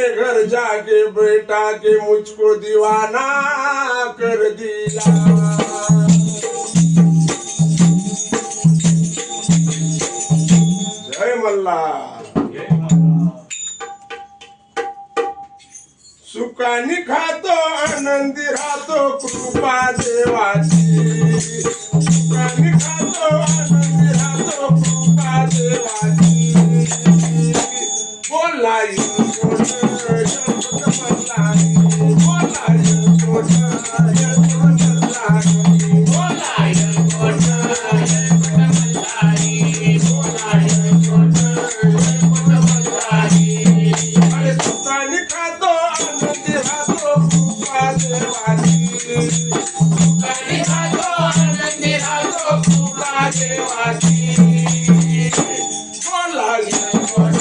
अपने घर जाके बेटा के मुझको दीवाना कर दिया। जय मल्हार। सुखानी खातो आनंदी राहतो कृपा देवाची। सुखानी खातो आनंदी राहतो कृपा देवाची। बोलाय गोड यशवंत मल्हारी, बोलाय गोड यशवंत मल्हारी, बोलाय गोड यशवंत मल्हारी, बोलाय गोड यशवंत मल्हारी। अरे सुखानी खातो आनंदी राहतो कृपा देवाची। सुखानी खातो आनंदी राहतो कृपा देवाची। बोलाय गोड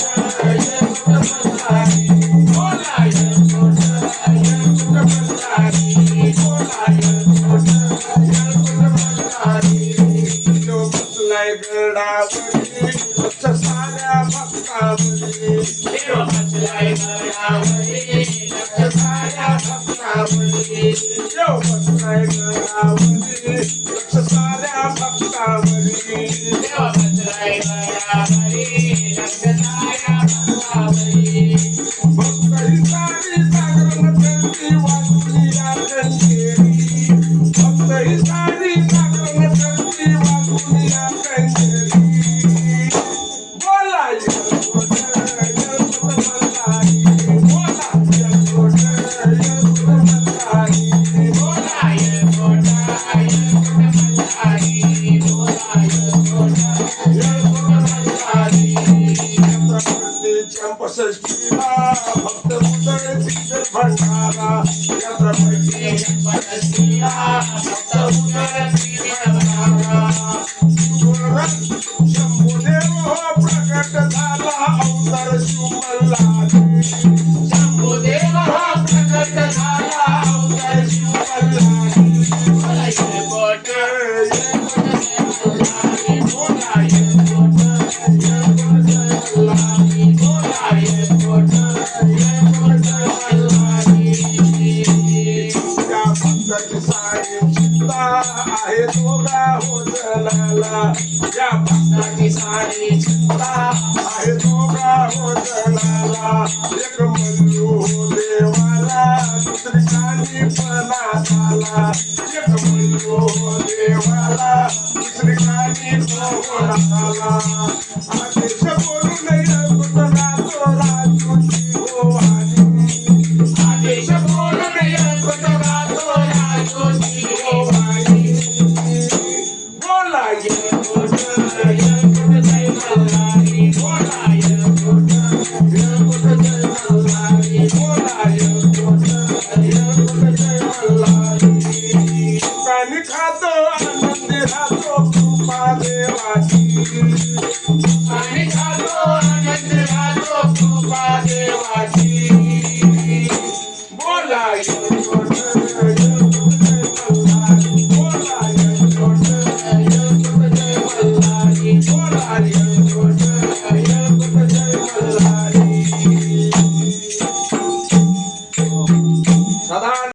गडावरी साऱ्या भक्तावरी, देव बसलाय गडावरी साऱ्या भक्तावरी, देव बसलाय गडावरी साऱ्या भक्तावरी, देव बसलाय गडावरी साऱ्या भक्तावरी। भक्त ही सारी जागरण करती वाचली या कंजेरी, भक्त ही सारी जागरण करती वाचली या कंजेरी। भक्त भंडारा शंभुदेव प्रकट झाला अवतार शिवमल्हारी, शंभुदेव प्रकट झाला अवतार शिवमल्हारी। आहे दोघा होजलाला, या भक्ताची सारी चिंता आहे दोघा होजलाला। एक